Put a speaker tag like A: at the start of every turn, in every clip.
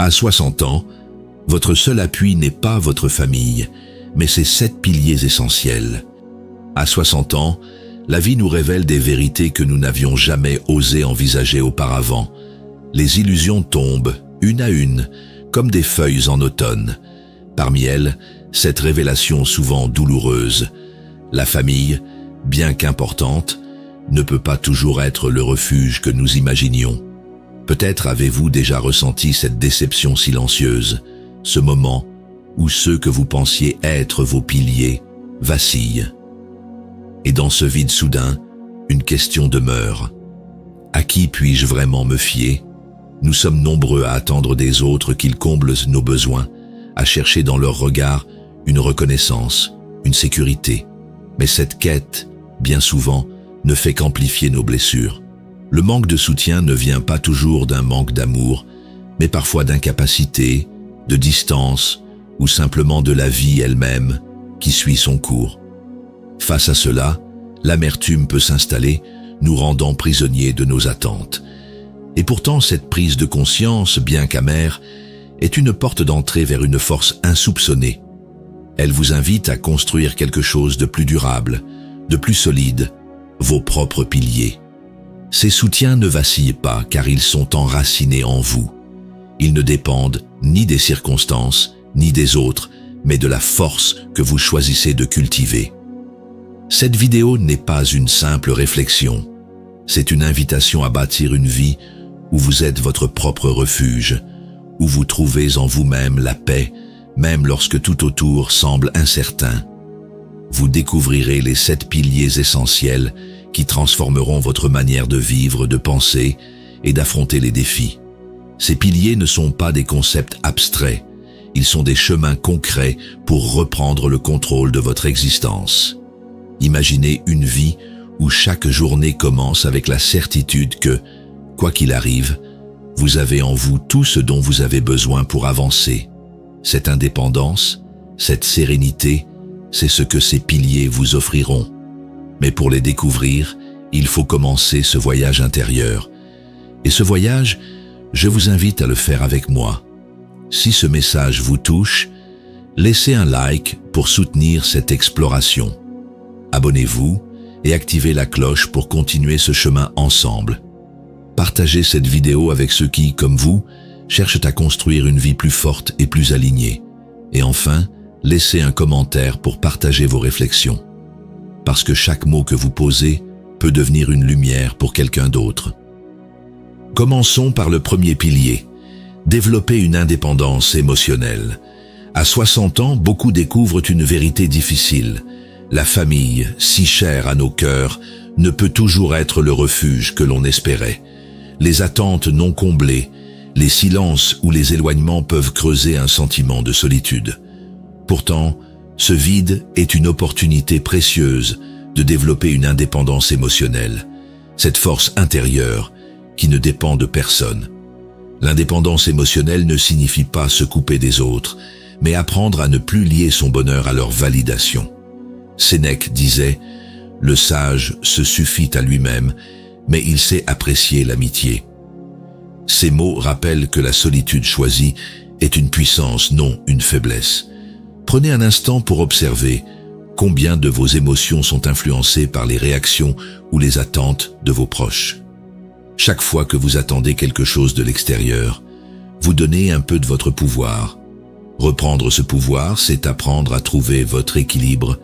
A: À 60 ans, votre seul appui n'est pas votre famille, mais ces 7 piliers essentiels. À 60 ans, la vie nous révèle des vérités que nous n'avions jamais osé envisager auparavant. Les illusions tombent, une à une, comme des feuilles en automne. Parmi elles, cette révélation souvent douloureuse. La famille, bien qu'importante, ne peut pas toujours être le refuge que nous imaginions. Peut-être avez-vous déjà ressenti cette déception silencieuse, ce moment où ceux que vous pensiez être vos piliers vacillent. Et dans ce vide soudain, une question demeure. À qui puis-je vraiment me fier? Nous sommes nombreux à attendre des autres qu'ils comblent nos besoins, à chercher dans leur regard une reconnaissance, une sécurité. Mais cette quête, bien souvent, ne fait qu'amplifier nos blessures. Le manque de soutien ne vient pas toujours d'un manque d'amour, mais parfois d'incapacité, de distance ou simplement de la vie elle-même qui suit son cours. Face à cela, l'amertume peut s'installer, nous rendant prisonniers de nos attentes. Et pourtant, cette prise de conscience, bien qu'amère, est une porte d'entrée vers une force insoupçonnée. Elle vous invite à construire quelque chose de plus durable, de plus solide, vos propres piliers. Ces soutiens ne vacillent pas car ils sont enracinés en vous. Ils ne dépendent ni des circonstances, ni des autres, mais de la force que vous choisissez de cultiver. Cette vidéo n'est pas une simple réflexion. C'est une invitation à bâtir une vie où vous êtes votre propre refuge, où vous trouvez en vous-même la paix, même lorsque tout autour semble incertain. Vous découvrirez les 7 piliers essentiels qui transformeront votre manière de vivre, de penser et d'affronter les défis. Ces piliers ne sont pas des concepts abstraits, ils sont des chemins concrets pour reprendre le contrôle de votre existence. Imaginez une vie où chaque journée commence avec la certitude que, quoi qu'il arrive, vous avez en vous tout ce dont vous avez besoin pour avancer. Cette indépendance, cette sérénité, c'est ce que ces piliers vous offriront. Mais pour les découvrir, il faut commencer ce voyage intérieur. Et ce voyage, je vous invite à le faire avec moi. Si ce message vous touche, laissez un like pour soutenir cette exploration. Abonnez-vous et activez la cloche pour continuer ce chemin ensemble. Partagez cette vidéo avec ceux qui, comme vous, cherchent à construire une vie plus forte et plus alignée. Et enfin, laissez un commentaire pour partager vos réflexions. Parce que chaque mot que vous posez peut devenir une lumière pour quelqu'un d'autre. Commençons par le premier pilier, développer une indépendance émotionnelle. À 60 ans, beaucoup découvrent une vérité difficile. La famille, si chère à nos cœurs, ne peut toujours être le refuge que l'on espérait. Les attentes non comblées, les silences ou les éloignements peuvent creuser un sentiment de solitude. Pourtant, ce vide est une opportunité précieuse de développer une indépendance émotionnelle, cette force intérieure qui ne dépend de personne. L'indépendance émotionnelle ne signifie pas se couper des autres, mais apprendre à ne plus lier son bonheur à leur validation. Sénèque disait « Le sage se suffit à lui-même, mais il sait apprécier l'amitié ». Ces mots rappellent que la solitude choisie est une puissance, non une faiblesse. Prenez un instant pour observer combien de vos émotions sont influencées par les réactions ou les attentes de vos proches. Chaque fois que vous attendez quelque chose de l'extérieur, vous donnez un peu de votre pouvoir. Reprendre ce pouvoir, c'est apprendre à trouver votre équilibre,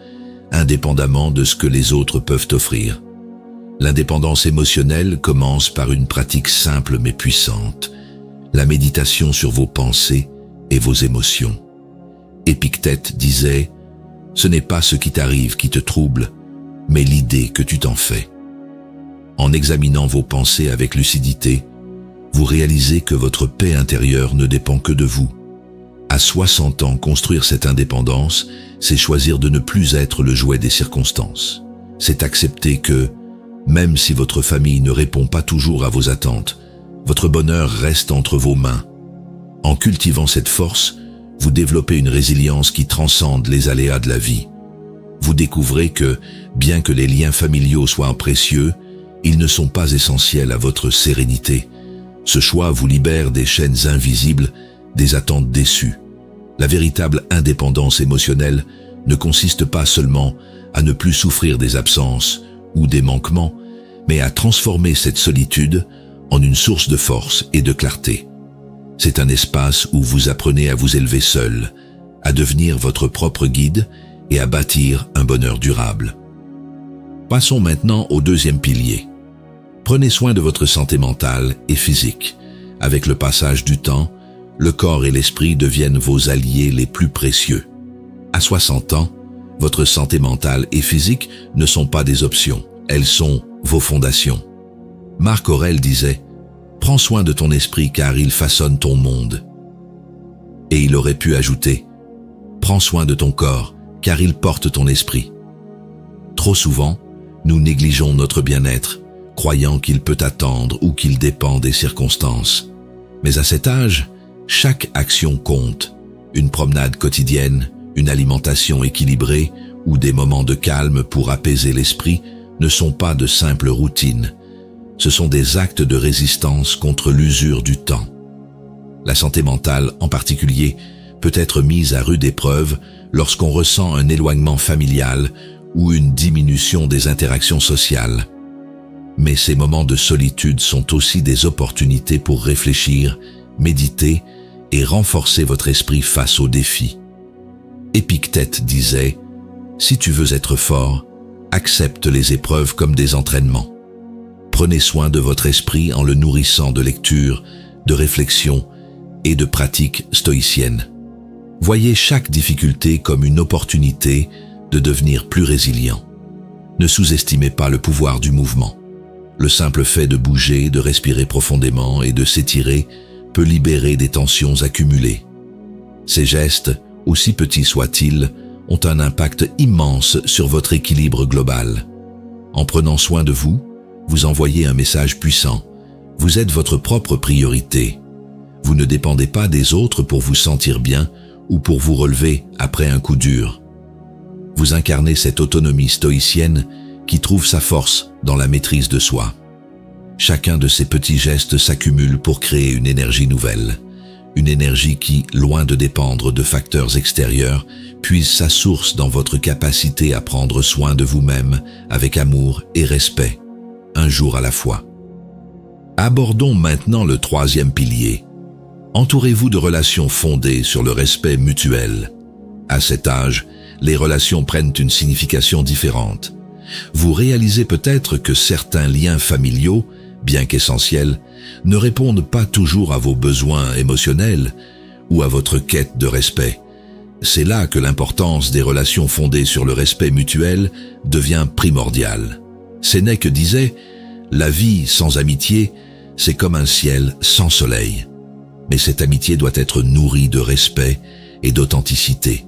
A: indépendamment de ce que les autres peuvent offrir. L'indépendance émotionnelle commence par une pratique simple mais puissante, la méditation sur vos pensées et vos émotions. Épictète disait « Ce n'est pas ce qui t'arrive qui te trouble, mais l'idée que tu t'en fais ». En examinant vos pensées avec lucidité, vous réalisez que votre paix intérieure ne dépend que de vous. À 60 ans, construire cette indépendance, c'est choisir de ne plus être le jouet des circonstances. C'est accepter que, même si votre famille ne répond pas toujours à vos attentes, votre bonheur reste entre vos mains. En cultivant cette force, vous développez une résilience qui transcende les aléas de la vie. Vous découvrez que, bien que les liens familiaux soient précieux, ils ne sont pas essentiels à votre sérénité. Ce choix vous libère des chaînes invisibles, des attentes déçues. La véritable indépendance émotionnelle ne consiste pas seulement à ne plus souffrir des absences ou des manquements, mais à transformer cette solitude en une source de force et de clarté. C'est un espace où vous apprenez à vous élever seul, à devenir votre propre guide et à bâtir un bonheur durable. Passons maintenant au deuxième pilier. Prenez soin de votre santé mentale et physique. Avec le passage du temps, le corps et l'esprit deviennent vos alliés les plus précieux. À 60 ans, votre santé mentale et physique ne sont pas des options, elles sont vos fondations. Marc Aurèle disait « Prends soin de ton esprit car il façonne ton monde ». Et il aurait pu ajouter « Prends soin de ton corps car il porte ton esprit ». Trop souvent, nous négligeons notre bien-être, croyant qu'il peut attendre ou qu'il dépend des circonstances. Mais à cet âge, chaque action compte. Une promenade quotidienne, une alimentation équilibrée ou des moments de calme pour apaiser l'esprit ne sont pas de simples routines. Ce sont des actes de résistance contre l'usure du temps. La santé mentale, en particulier, peut être mise à rude épreuve lorsqu'on ressent un éloignement familial ou une diminution des interactions sociales. Mais ces moments de solitude sont aussi des opportunités pour réfléchir, méditer et renforcer votre esprit face aux défis. Épictète disait « Si tu veux être fort, accepte les épreuves comme des entraînements. Prenez soin de votre esprit en le nourrissant de lecture, de réflexion et de pratiques stoïciennes. Voyez chaque difficulté comme une opportunité de devenir plus résilient. Ne sous-estimez pas le pouvoir du mouvement. Le simple fait de bouger, de respirer profondément et de s'étirer peut libérer des tensions accumulées. Ces gestes, aussi petits soient-ils, ont un impact immense sur votre équilibre global. En prenant soin de vous, vous envoyez un message puissant. Vous êtes votre propre priorité. Vous ne dépendez pas des autres pour vous sentir bien ou pour vous relever après un coup dur. Vous incarnez cette autonomie stoïcienne qui trouve sa force dans la maîtrise de soi. Chacun de ces petits gestes s'accumule pour créer une énergie nouvelle. Une énergie qui, loin de dépendre de facteurs extérieurs, puise sa source dans votre capacité à prendre soin de vous-même avec amour et respect, un jour à la fois. Abordons maintenant le troisième pilier. Entourez-vous de relations fondées sur le respect mutuel. À cet âge, les relations prennent une signification différente. Vous réalisez peut-être que certains liens familiaux, bien qu'essentiels, ne répondent pas toujours à vos besoins émotionnels ou à votre quête de respect. C'est là que l'importance des relations fondées sur le respect mutuel devient primordiale. Sénèque disait « La vie sans amitié, c'est comme un ciel sans soleil ». Mais cette amitié doit être nourrie de respect et d'authenticité.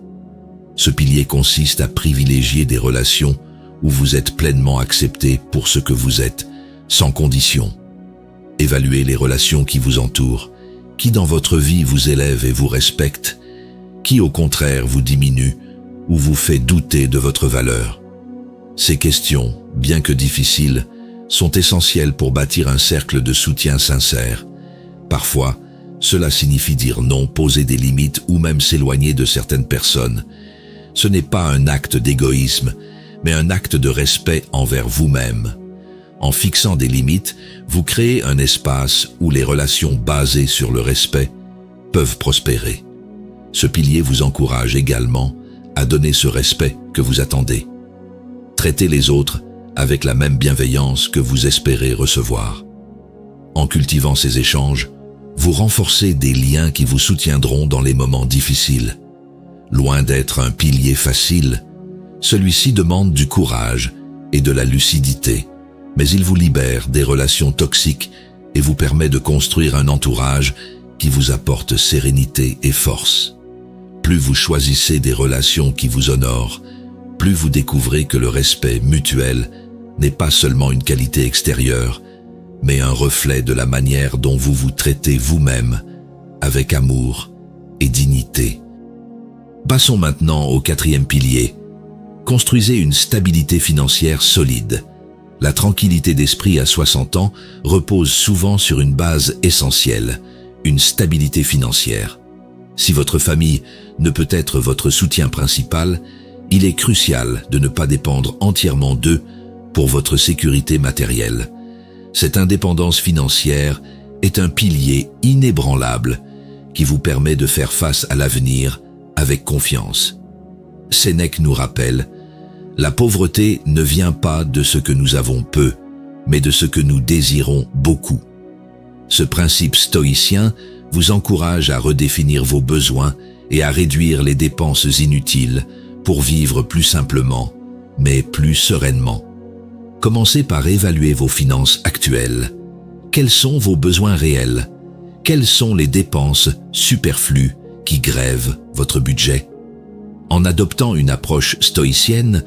A: Ce pilier consiste à privilégier des relations où vous êtes pleinement accepté pour ce que vous êtes, sans condition. Évaluez les relations qui vous entourent, qui dans votre vie vous élève et vous respecte, qui au contraire vous diminue ou vous fait douter de votre valeur. Ces questions, bien que difficiles, sont essentielles pour bâtir un cercle de soutien sincère. Parfois, cela signifie dire non, poser des limites ou même s'éloigner de certaines personnes. Ce n'est pas un acte d'égoïsme, mais un acte de respect envers vous-même. En fixant des limites, vous créez un espace où les relations basées sur le respect peuvent prospérer. Ce pilier vous encourage également à donner ce respect que vous attendez. Traitez les autres avec la même bienveillance que vous espérez recevoir. En cultivant ces échanges, vous renforcez des liens qui vous soutiendront dans les moments difficiles. Loin d'être un pilier facile, celui-ci demande du courage et de la lucidité, mais il vous libère des relations toxiques et vous permet de construire un entourage qui vous apporte sérénité et force. Plus vous choisissez des relations qui vous honorent, plus vous découvrez que le respect mutuel n'est pas seulement une qualité extérieure, mais un reflet de la manière dont vous vous traitez vous-même, avec amour et dignité. Passons maintenant au quatrième pilier. Construisez une stabilité financière solide. La tranquillité d'esprit à 60 ans repose souvent sur une base essentielle, une stabilité financière. Si votre famille ne peut être votre soutien principal, il est crucial de ne pas dépendre entièrement d'eux pour votre sécurité matérielle. Cette indépendance financière est un pilier inébranlable qui vous permet de faire face à l'avenir avec confiance. Sénèque nous rappelle, « La pauvreté ne vient pas de ce que nous avons peu, mais de ce que nous désirons beaucoup. » Ce principe stoïcien vous encourage à redéfinir vos besoins et à réduire les dépenses inutiles pour vivre plus simplement, mais plus sereinement. Commencez par évaluer vos finances actuelles. Quels sont vos besoins réels? Quelles sont les dépenses superflues qui grèvent votre budget? En adoptant une approche stoïcienne,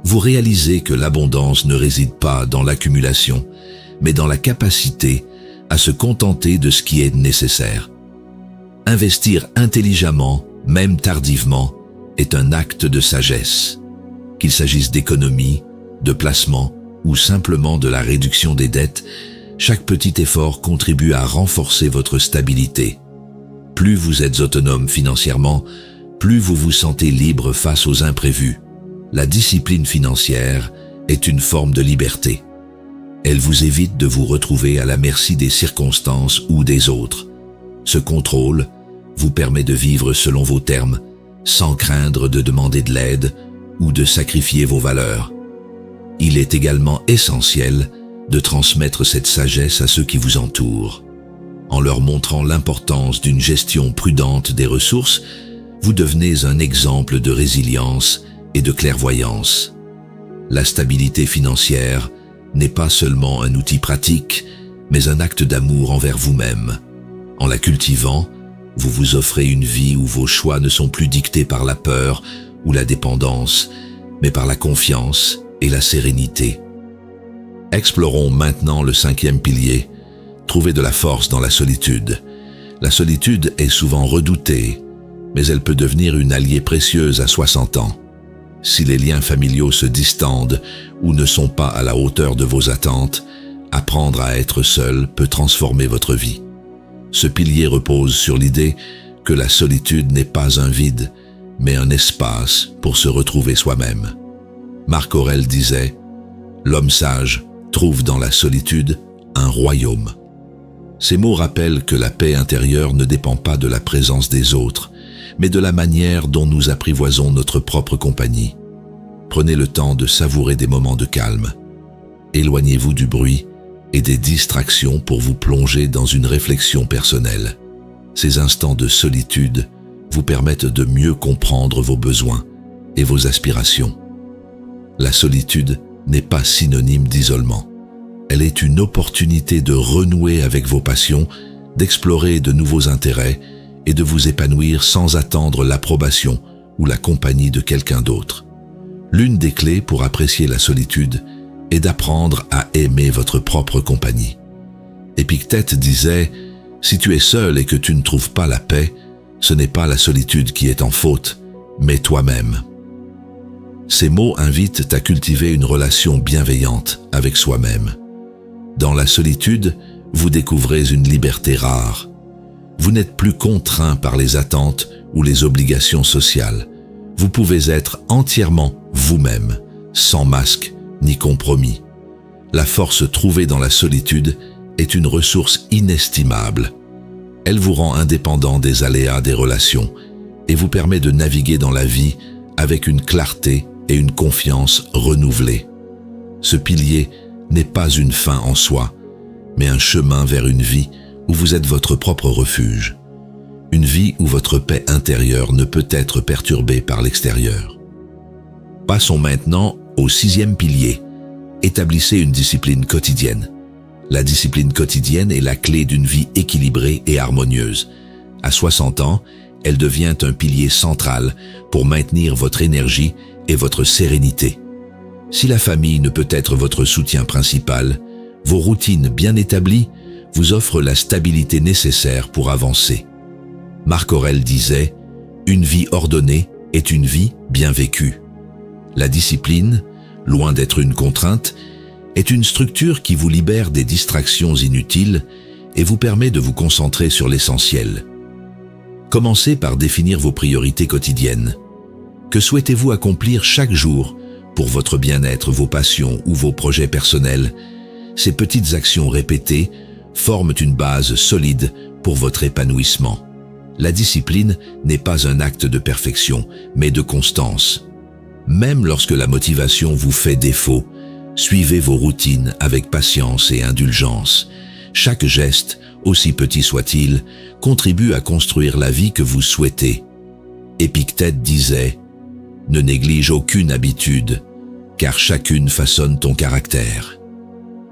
A: vous réalisez que l'abondance ne réside pas dans l'accumulation, mais dans la capacité à se contenter de ce qui est nécessaire. Investir intelligemment, même tardivement, est un acte de sagesse. Qu'il s'agisse d'économie, de placement ou simplement de la réduction des dettes, chaque petit effort contribue à renforcer votre stabilité. Plus vous êtes autonome financièrement, plus vous vous sentez libre face aux imprévus. La discipline financière est une forme de liberté. Elle vous évite de vous retrouver à la merci des circonstances ou des autres. Ce contrôle vous permet de vivre selon vos termes, sans craindre de demander de l'aide ou de sacrifier vos valeurs. Il est également essentiel de transmettre cette sagesse à ceux qui vous entourent. En leur montrant l'importance d'une gestion prudente des ressources, vous devenez un exemple de résilience et de clairvoyance. La stabilité financière n'est pas seulement un outil pratique, mais un acte d'amour envers vous-même. En la cultivant, vous vous offrez une vie où vos choix ne sont plus dictés par la peur ou la dépendance, mais par la confiance et la sérénité. Explorons maintenant le 5e pilier, trouver de la force dans la solitude. La solitude est souvent redoutée, mais elle peut devenir une alliée précieuse à 60 ans. Si les liens familiaux se distendent ou ne sont pas à la hauteur de vos attentes, apprendre à être seul peut transformer votre vie. Ce pilier repose sur l'idée que la solitude n'est pas un vide, mais un espace pour se retrouver soi-même. Marc Aurèle disait « L'homme sage trouve dans la solitude un royaume ». Ces mots rappellent que la paix intérieure ne dépend pas de la présence des autres, mais de la manière dont nous apprivoisons notre propre compagnie. Prenez le temps de savourer des moments de calme. Éloignez-vous du bruit et des distractions pour vous plonger dans une réflexion personnelle. Ces instants de solitude vous permettent de mieux comprendre vos besoins et vos aspirations. La solitude n'est pas synonyme d'isolement. Elle est une opportunité de renouer avec vos passions, d'explorer de nouveaux intérêts et de vous épanouir sans attendre l'approbation ou la compagnie de quelqu'un d'autre. L'une des clés pour apprécier la solitude est d'apprendre à aimer votre propre compagnie. Épictète disait « Si tu es seul et que tu ne trouves pas la paix, ce n'est pas la solitude qui est en faute, mais toi-même. » Ces mots invitent à cultiver une relation bienveillante avec soi-même. Dans la solitude, vous découvrez une liberté rare. Vous n'êtes plus contraint par les attentes ou les obligations sociales. Vous pouvez être entièrement vous-même, sans masque ni compromis. La force trouvée dans la solitude est une ressource inestimable. Elle vous rend indépendant des aléas des relations et vous permet de naviguer dans la vie avec une clarté et une confiance renouvelée. Ce pilier n'est pas une fin en soi, mais un chemin vers une vie où vous êtes votre propre refuge. Une vie où votre paix intérieure ne peut être perturbée par l'extérieur. Passons maintenant au 6e pilier. Établissez une discipline quotidienne. La discipline quotidienne est la clé d'une vie équilibrée et harmonieuse. À 60 ans, elle devient un pilier central pour maintenir votre énergie et votre sérénité. Si la famille ne peut être votre soutien principal, vos routines bien établies vous offrent la stabilité nécessaire pour avancer. Marc Aurèle disait « Une vie ordonnée est une vie bien vécue ». La discipline, loin d'être une contrainte, est une structure qui vous libère des distractions inutiles et vous permet de vous concentrer sur l'essentiel. Commencez par définir vos priorités quotidiennes. Que souhaitez-vous accomplir chaque jour pour votre bien-être, vos passions ou vos projets personnels? Ces petites actions répétées forment une base solide pour votre épanouissement. La discipline n'est pas un acte de perfection, mais de constance. Même lorsque la motivation vous fait défaut, suivez vos routines avec patience et indulgence. Chaque geste, aussi petit soit-il, contribue à construire la vie que vous souhaitez. Épictète disait « Ne néglige aucune habitude, car chacune façonne ton caractère ».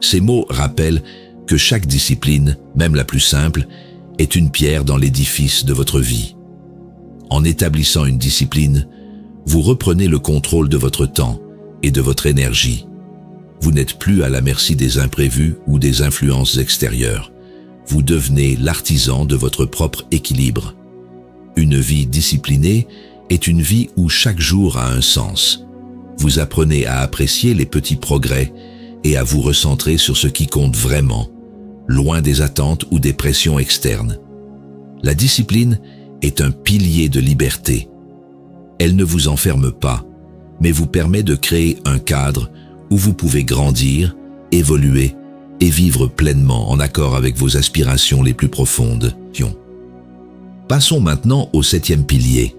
A: Ces mots rappellent que chaque discipline, même la plus simple, est une pierre dans l'édifice de votre vie. En établissant une discipline, vous reprenez le contrôle de votre temps et de votre énergie. Vous n'êtes plus à la merci des imprévus ou des influences extérieures. Vous devenez l'artisan de votre propre équilibre. Une vie disciplinée est une vie où chaque jour a un sens. Vous apprenez à apprécier les petits progrès et à vous recentrer sur ce qui compte vraiment, loin des attentes ou des pressions externes. La discipline est un pilier de liberté. Elle ne vous enferme pas, mais vous permet de créer un cadre où vous pouvez grandir, évoluer et vivre pleinement en accord avec vos aspirations les plus profondes. Passons maintenant au 7e pilier.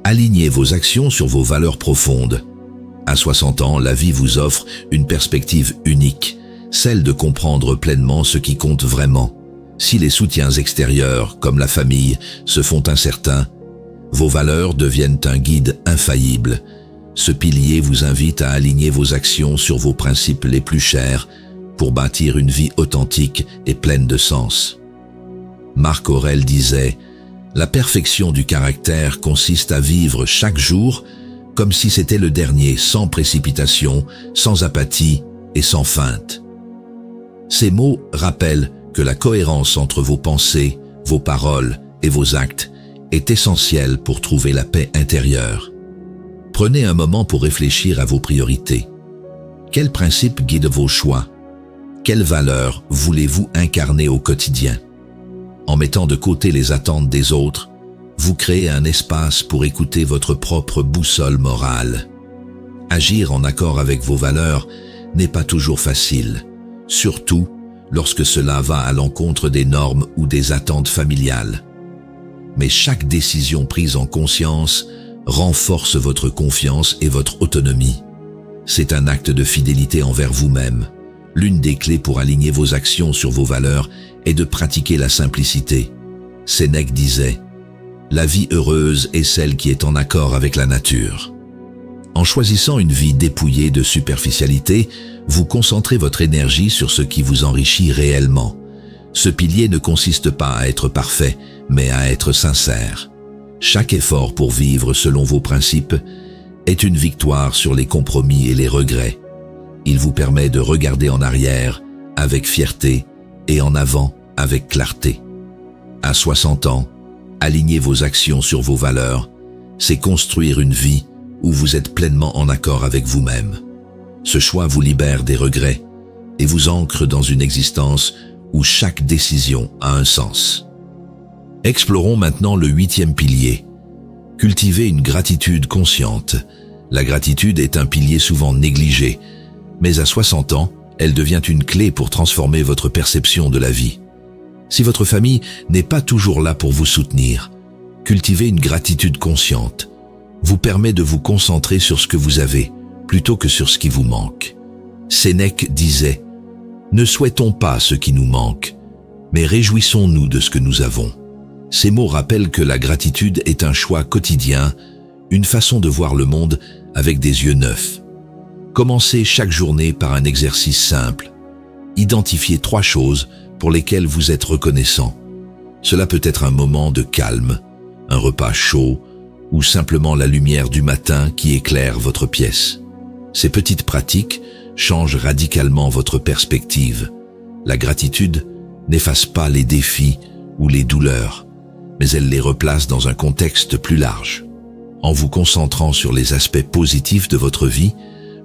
A: Alignez vos actions sur vos valeurs profondes. À 60 ans, la vie vous offre une perspective unique, celle de comprendre pleinement ce qui compte vraiment. Si les soutiens extérieurs, comme la famille, se font incertains, vos valeurs deviennent un guide infaillible. Ce pilier vous invite à aligner vos actions sur vos principes les plus chers pour bâtir une vie authentique et pleine de sens. Marc Aurèle disait « La perfection du caractère consiste à vivre chaque jour comme si c'était le dernier, sans précipitation, sans apathie et sans feinte. » Ces mots rappellent que la cohérence entre vos pensées, vos paroles et vos actes est essentielle pour trouver la paix intérieure. Prenez un moment pour réfléchir à vos priorités. Quels principes guident vos choix? Quelles valeurs voulez-vous incarner au quotidien? En mettant de côté les attentes des autres, vous créez un espace pour écouter votre propre boussole morale. Agir en accord avec vos valeurs n'est pas toujours facile, surtout lorsque cela va à l'encontre des normes ou des attentes familiales. Mais chaque décision prise en conscience renforce votre confiance et votre autonomie. C'est un acte de fidélité envers vous-même. L'une des clés pour aligner vos actions sur vos valeurs est de pratiquer la simplicité. Sénèque disait « La vie heureuse est celle qui est en accord avec la nature ». En choisissant une vie dépouillée de superficialité, vous concentrez votre énergie sur ce qui vous enrichit réellement. Ce pilier ne consiste pas à être parfait, mais à être sincère. Chaque effort pour vivre selon vos principes est une victoire sur les compromis et les regrets. Il vous permet de regarder en arrière avec fierté et en avant avec clarté. À 60 ans, aligner vos actions sur vos valeurs, c'est construire une vie où vous êtes pleinement en accord avec vous-même. Ce choix vous libère des regrets et vous ancre dans une existence où chaque décision a un sens. Explorons maintenant le 8e pilier. Cultivez une gratitude consciente. La gratitude est un pilier souvent négligé, mais à 60 ans, elle devient une clé pour transformer votre perception de la vie. Si votre famille n'est pas toujours là pour vous soutenir, cultiver une gratitude consciente vous permet de vous concentrer sur ce que vous avez, plutôt que sur ce qui vous manque. Sénèque disait « Ne souhaitons pas ce qui nous manque, mais réjouissons-nous de ce que nous avons ». Ces mots rappellent que la gratitude est un choix quotidien, une façon de voir le monde avec des yeux neufs. Commencez chaque journée par un exercice simple. Identifiez 3 choses pour lesquelles vous êtes reconnaissant. Cela peut être un moment de calme, un repas chaud ou simplement la lumière du matin qui éclaire votre pièce. Ces petites pratiques changent radicalement votre perspective. La gratitude n'efface pas les défis ou les douleurs, mais elle les replace dans un contexte plus large. En vous concentrant sur les aspects positifs de votre vie,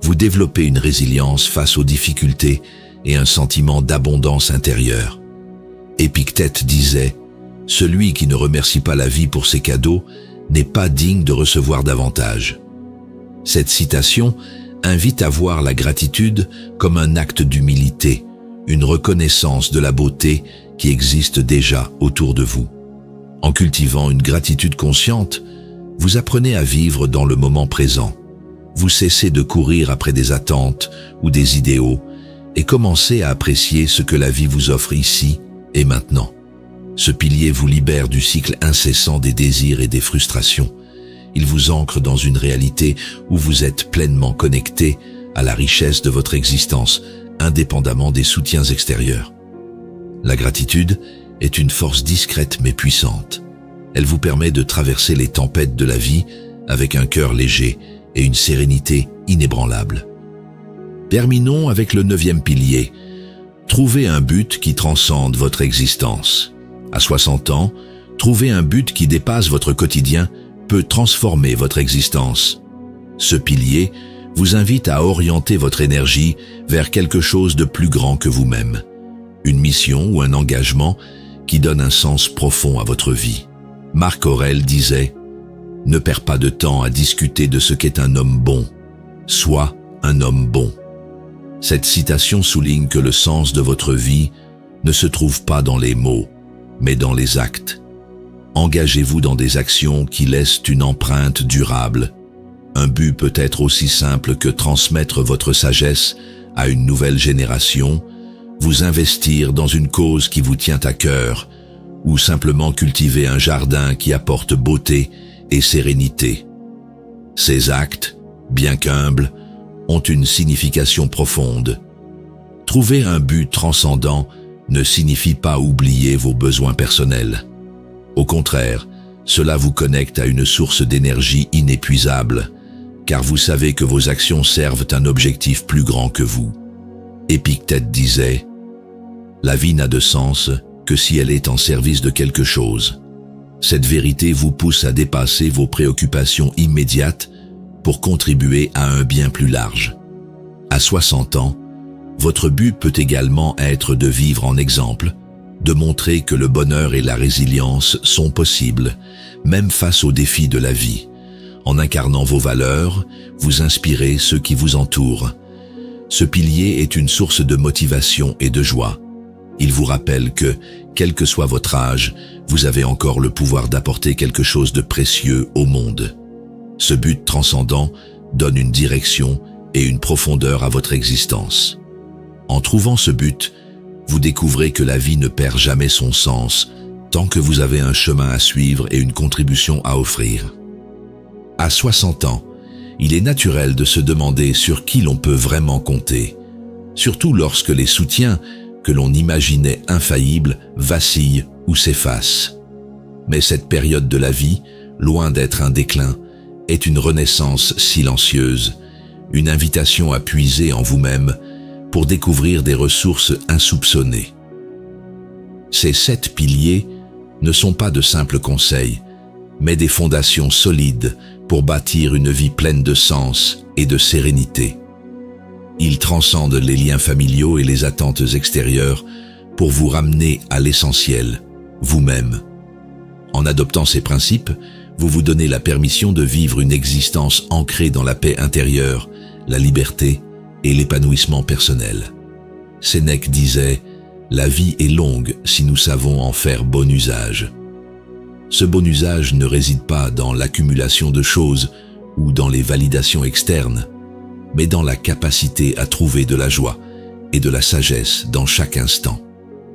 A: vous développez une résilience face aux difficultés et un sentiment d'abondance intérieure. Épictète disait Celui qui ne remercie pas la vie pour ses cadeaux n'est pas digne de recevoir davantage. Cette citation invite à voir la gratitude comme un acte d'humilité, une reconnaissance de la beauté qui existe déjà autour de vous. En cultivant une gratitude consciente, vous apprenez à vivre dans le moment présent. Vous cessez de courir après des attentes ou des idéaux et commencez à apprécier ce que la vie vous offre ici et maintenant. Ce pilier vous libère du cycle incessant des désirs et des frustrations. Il vous ancre dans une réalité où vous êtes pleinement connecté à la richesse de votre existence, indépendamment des soutiens extérieurs. La gratitude est une force discrète mais puissante. Elle vous permet de traverser les tempêtes de la vie avec un cœur léger et une sérénité inébranlable. Terminons avec le 9e pilier. Trouvez un but qui transcende votre existence. À 60 ans, trouver un but qui dépasse votre quotidien peut transformer votre existence. Ce pilier vous invite à orienter votre énergie vers quelque chose de plus grand que vous-même. Une mission ou un engagement qui donne un sens profond à votre vie. Marc Aurèle disait « Ne perds pas de temps à discuter de ce qu'est un homme bon. Sois un homme bon. » Cette citation souligne que le sens de votre vie ne se trouve pas dans les mots, mais dans les actes. Engagez-vous dans des actions qui laissent une empreinte durable. Un but peut être aussi simple que transmettre votre sagesse à une nouvelle génération, vous investir dans une cause qui vous tient à cœur, ou simplement cultiver un jardin qui apporte beauté et sérénité. Ces actes, bien qu'humbles, ont une signification profonde. Trouver un but transcendant ne signifie pas oublier vos besoins personnels. Au contraire, cela vous connecte à une source d'énergie inépuisable, car vous savez que vos actions servent un objectif plus grand que vous. Épictète disait « La vie n'a de sens que si elle est en service de quelque chose. » Cette vérité vous pousse à dépasser vos préoccupations immédiates pour contribuer à un bien plus large. À 60 ans, votre but peut également être de vivre en exemple, de montrer que le bonheur et la résilience sont possibles, même face aux défis de la vie. En incarnant vos valeurs, vous inspirez ceux qui vous entourent. Ce pilier est une source de motivation et de joie. Il vous rappelle que, quel que soit votre âge, vous avez encore le pouvoir d'apporter quelque chose de précieux au monde. Ce but transcendant donne une direction et une profondeur à votre existence. En trouvant ce but, vous découvrez que la vie ne perd jamais son sens tant que vous avez un chemin à suivre et une contribution à offrir. À 60 ans, il est naturel de se demander sur qui l'on peut vraiment compter, surtout lorsque les soutiens que l'on imaginait infaillibles vacillent ou s'effacent. Mais cette période de la vie, loin d'être un déclin, est une renaissance silencieuse, une invitation à puiser en vous-même pour découvrir des ressources insoupçonnées. Ces 7 piliers ne sont pas de simples conseils, mais des fondations solides pour bâtir une vie pleine de sens et de sérénité. Ils transcendent les liens familiaux et les attentes extérieures pour vous ramener à l'essentiel, vous-même. En adoptant ces principes, vous vous donnez la permission de vivre une existence ancrée dans la paix intérieure, la liberté et l'épanouissement personnel. Sénèque disait « La vie est longue si nous savons en faire bon usage ». Ce bon usage ne réside pas dans l'accumulation de choses ou dans les validations externes, mais dans la capacité à trouver de la joie et de la sagesse dans chaque instant.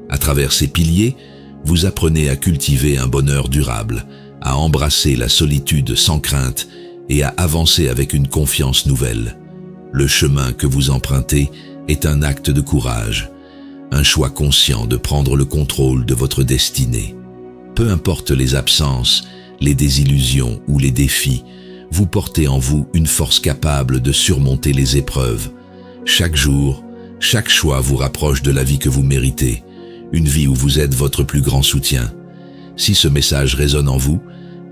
A: À travers ces piliers, vous apprenez à cultiver un bonheur durable, à embrasser la solitude sans crainte et à avancer avec une confiance nouvelle. Le chemin que vous empruntez est un acte de courage, un choix conscient de prendre le contrôle de votre destinée. Peu importe les absences, les désillusions ou les défis, vous portez en vous une force capable de surmonter les épreuves. Chaque jour, chaque choix vous rapproche de la vie que vous méritez, une vie où vous êtes votre plus grand soutien. Si ce message résonne en vous,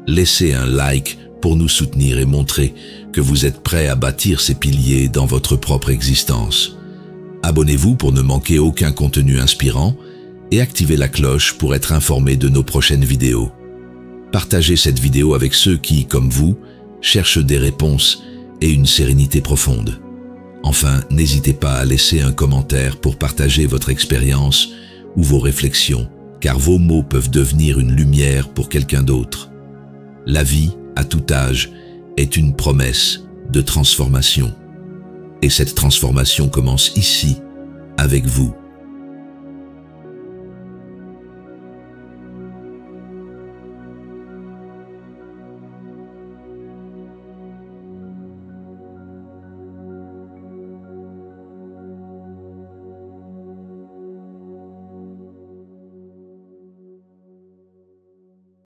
A: laissez un like pour nous soutenir et montrer que vous êtes prêt à bâtir ces piliers dans votre propre existence. Abonnez-vous pour ne manquer aucun contenu inspirant et activez la cloche pour être informé de nos prochaines vidéos. Partagez cette vidéo avec ceux qui, comme vous, cherchent des réponses et une sérénité profonde. Enfin, n'hésitez pas à laisser un commentaire pour partager votre expérience ou vos réflexions, car vos mots peuvent devenir une lumière pour quelqu'un d'autre. La vie, à tout âge, est une promesse de transformation. Et cette transformation commence ici, avec vous.